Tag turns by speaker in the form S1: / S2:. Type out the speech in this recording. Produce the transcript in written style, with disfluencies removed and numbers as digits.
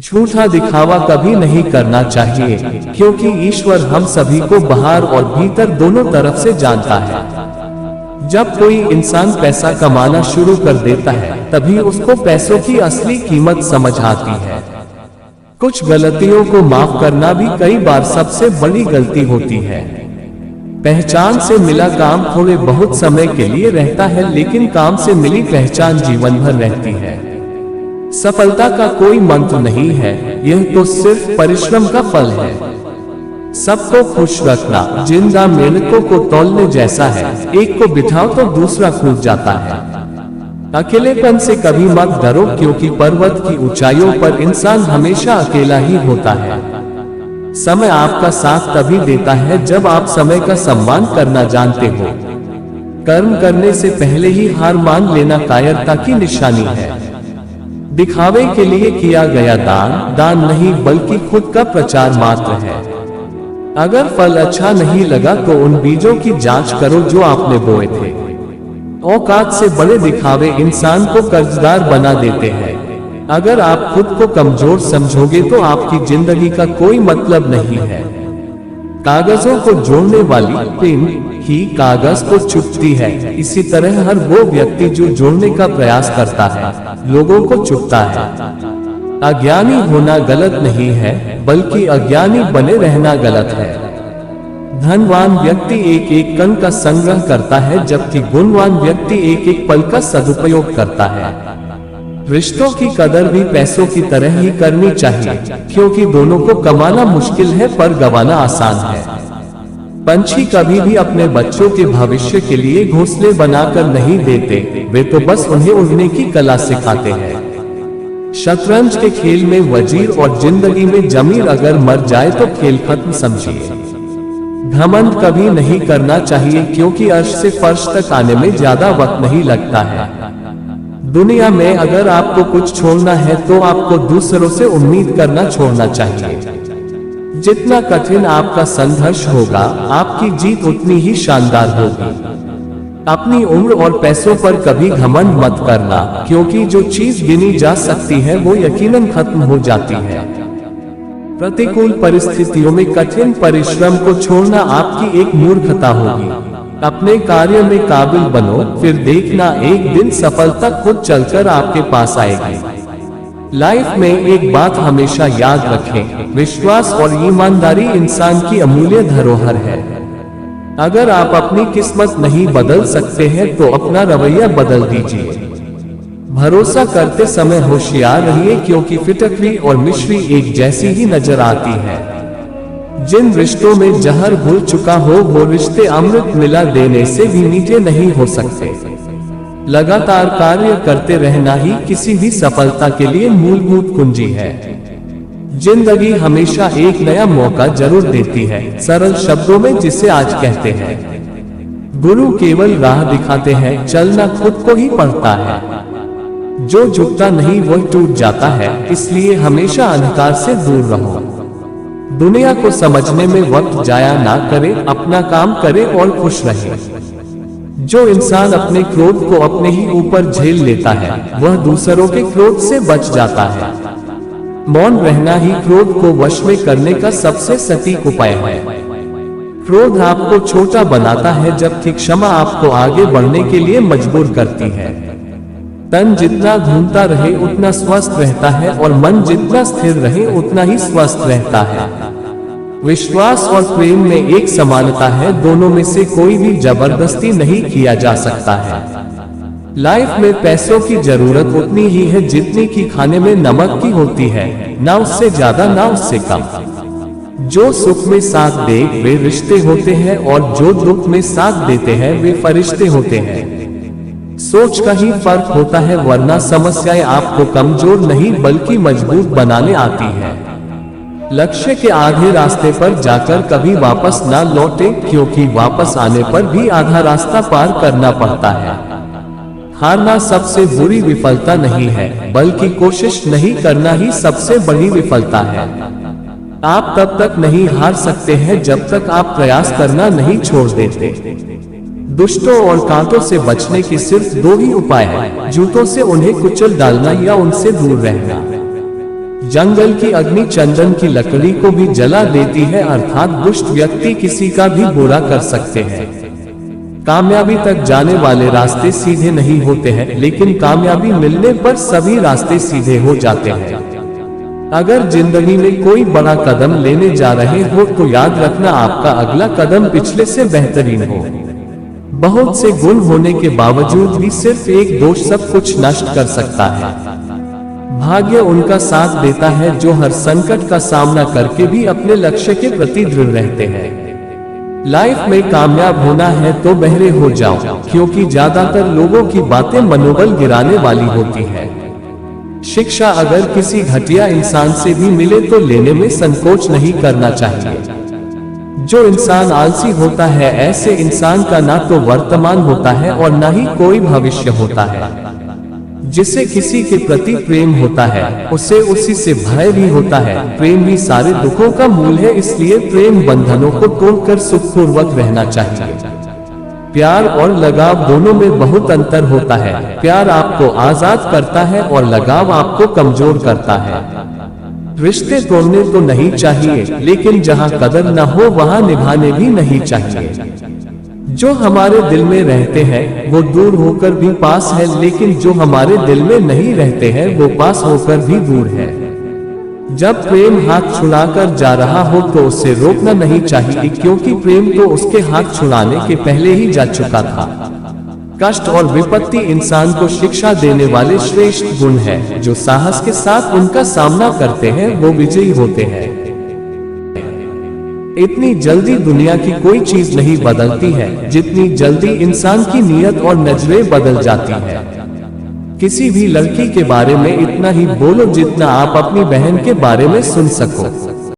S1: झूठा दिखावा कभी नहीं करना चाहिए, क्योंकि ईश्वर हम सभी को बाहर और भीतर दोनों तरफ से जानता है। जब कोई इंसान पैसा कमाना शुरू कर देता है, तभी उसको पैसों की असली कीमत समझ आती है। कुछ गलतियों को माफ करना भी कई बार सबसे बड़ी गलती होती है। पहचान से मिला काम थोड़े बहुत समय के लिए रहता है, लेकिन काम से मिली पहचान जीवन भर रहती है। सफलता का कोई मंत्र नहीं है, यह तो सिर्फ परिश्रम का फल है। सबको खुश रखना जिंदा मेंढकों को तौलने जैसा है, एक को बिठाओ तो दूसरा कूद जाता है। अकेलेपन से कभी मत डरो, क्योंकि पर्वत की ऊंचाइयों पर इंसान हमेशा अकेला ही होता है। समय आपका साथ तभी देता है जब आप समय का सम्मान करना जानते हो। कर्म करने से पहले ही हार मान लेना कायरता की निशानी है। दिखावे के लिए किया गया दान नहीं, बल्कि खुद का प्रचार मात्र है। अगर फल अच्छा नहीं लगा तो उन बीजों की जांच करो जो आपने बोए थे। औकात से बड़े दिखावे इंसान को कर्जदार बना देते हैं। अगर आप खुद को कमजोर समझोगे तो आपकी जिंदगी का कोई मतलब नहीं है। कागजों को जोड़ने वाली पेन ही कागज को चुभती है, इसी तरह हर वो व्यक्ति जो जोड़ने का प्रयास करता है, लोगों को चुभता है। अज्ञानी होना गलत नहीं है, बल्कि अज्ञानी बने रहना गलत है। धनवान व्यक्ति एक एक कण का संग्रह करता है, जबकि गुणवान व्यक्ति एक एक पल का सदुपयोग करता है। रिश्तों की कदर भी पैसों की तरह ही करनी चाहिए, क्योंकि दोनों को कमाना मुश्किल है पर गंवाना आसान है। पंछी कभी भी अपने बच्चों के भविष्य के लिए घोंसले बनाकर नहीं देते, वे तो बस उन्हें उड़ने की कला सिखाते हैं। शतरंज के खेल में वजीर और जिंदगी में जमीर अगर मर जाए तो खेल खत्म समझिए। घमंड कभी नहीं करना चाहिए, क्योंकि अर्श से फर्श तक आने में ज्यादा वक्त नहीं लगता है। दुनिया में अगर आपको कुछ छोड़ना है तो आपको दूसरों से उम्मीद करना छोड़ना चाहिए। जितना कठिन आपका संघर्ष होगा, आपकी जीत उतनी ही शानदार होगी। अपनी उम्र और पैसों पर कभी घमंड मत करना, क्योंकि जो चीज गिनी जा सकती है वो यकीनन खत्म हो जाती है। प्रतिकूल परिस्थितियों में कठिन परिश्रम को छोड़ना आपकी एक मूर्खता होगी। अपने कार्य में काबिल बनो, फिर देखना एक दिन सफलता खुद चलकर आपके पास आएगी। लाइफ में एक बात हमेशा याद रखें, विश्वास और ईमानदारी इंसान की अमूल्य धरोहर है। अगर आप अपनी किस्मत नहीं बदल सकते हैं तो अपना रवैया बदल दीजिए। भरोसा करते समय होशियार रहिए, क्योंकि फिटकरी और मिश्री एक जैसी ही नजर आती है। जिन रिश्तों में जहर घुल चुका हो वो रिश्ते अमृत मिला देने से भी मीठे नहीं हो सकते। लगातार कार्य करते रहना ही किसी भी सफलता के लिए मूलभूत कुंजी है। जिंदगी हमेशा एक नया मौका जरूर देती है, सरल शब्दों में जिसे आज कहते हैं। गुरु केवल राह दिखाते हैं, चलना खुद को ही पड़ता है। जो झुकता नहीं वह टूट जाता है, इसलिए हमेशा अंधकार से दूर रहो। दुनिया को समझने में वक्त जाया ना करें, अपना काम करें और खुश रहे। जो इंसान अपने क्रोध को अपने ही ऊपर झेल लेता है, वह दूसरों के क्रोध से बच जाता है। मौन रहना ही क्रोध को वश में करने का सबसे सटीक उपाय है। क्रोध आपको छोटा बनाता है, जबकि क्षमा आपको आगे बढ़ने के लिए मजबूर करती है। तन जितना घूमता रहे उतना स्वस्थ रहता है, और मन जितना स्थिर रहे उतना ही स्वस्थ रहता है। विश्वास और प्रेम में एक समानता है, दोनों में से कोई भी जबरदस्ती नहीं किया जा सकता है। लाइफ में पैसों की जरूरत उतनी ही है जितनी कि खाने में नमक की होती है, ना उससे ज्यादा ना उससे कम। जो सुख में साथ दे वे रिश्ते होते हैं, और जो दुख में साथ देते हैं वे फरिश्ते होते हैं। सोच का ही फर्क होता है, वरना समस्याएं आपको कमजोर नहीं बल्कि मजबूत बनाने आती है। लक्ष्य के आधे रास्ते पर जाकर कभी वापस ना लौटे, क्योंकि वापस आने पर भी आधा रास्ता पार करना पड़ता है। हारना सबसे बुरी विफलता नहीं है, बल्कि कोशिश नहीं करना ही सबसे बड़ी विफलता है। आप तब तक नहीं हार सकते हैं जब तक आप प्रयास करना नहीं छोड़ देते। दुष्टों और कांटों से बचने के सिर्फ दो ही उपाय हैं, जूतों से उन्हें कुचल डालना या उनसे दूर रहना। जंगल की अग्नि चंदन की लकड़ी को भी जला देती है, अर्थात दुष्ट व्यक्ति किसी का भी बुरा कर सकते हैं। कामयाबी तक जाने वाले रास्ते सीधे नहीं होते हैं, लेकिन कामयाबी मिलने पर सभी रास्ते सीधे हो जाते हैं। अगर जिंदगी में कोई बड़ा कदम लेने जा रहे हो तो याद रखना आपका अगला कदम पिछले से बेहतरीन हो। बहुत से गुण होने के बावजूद भी सिर्फ एक दोष सब कुछ नष्ट कर सकता है। भाग्य उनका साथ देता है जो हर संकट का सामना करके भी अपने लक्ष्य के प्रति दृढ़ रहते हैं। लाइफ में कामयाब होना है तो बहरे हो जाओ, क्योंकि ज्यादातर लोगों की बातें मनोबल गिराने वाली होती है। शिक्षा अगर किसी घटिया इंसान से भी मिले तो लेने में संकोच नहीं करना चाहिए। जो इंसान आलसी होता है, ऐसे इंसान का ना तो वर्तमान होता है और ना ही कोई भविष्य होता है। जिसे किसी के प्रति प्रेम होता है, उसे उसी से भय भी होता है। प्रेम ही सारे दुखों का मूल है, इसलिए प्रेम बंधनों को तोड़कर सुखपूर्वक रहना चाहिए। प्यार और लगाव दोनों में बहुत अंतर होता है। प्यार आपको आजाद करता है और लगाव आपको कमजोर करता है। रिश्ते तोड़ने तो नहीं चाहिए, लेकिन जहाँ कदर न हो वहाँ निभाने भी नहीं चाहिए। जो हमारे दिल में रहते हैं वो दूर होकर भी पास है, लेकिन जो हमारे दिल में नहीं रहते हैं वो पास होकर भी दूर है। जब प्रेम हाथ छुड़ाकर जा रहा हो तो उसे रोकना नहीं चाहिए, क्योंकि प्रेम तो उसके हाथ छुड़ाने के पहले ही जा चुका था। कष्ट और विपत्ति इंसान को शिक्षा देने वाले श्रेष्ठ गुण है। जो साहस के साथ उनका सामना करते हैं वो विजयी होते हैं। इतनी जल्दी दुनिया की कोई चीज नहीं बदलती है जितनी जल्दी इंसान की नीयत और नजरें बदल जाती है। किसी भी लड़की के बारे में इतना ही बोलो जितना आप अपनी बहन के बारे में सुन सको।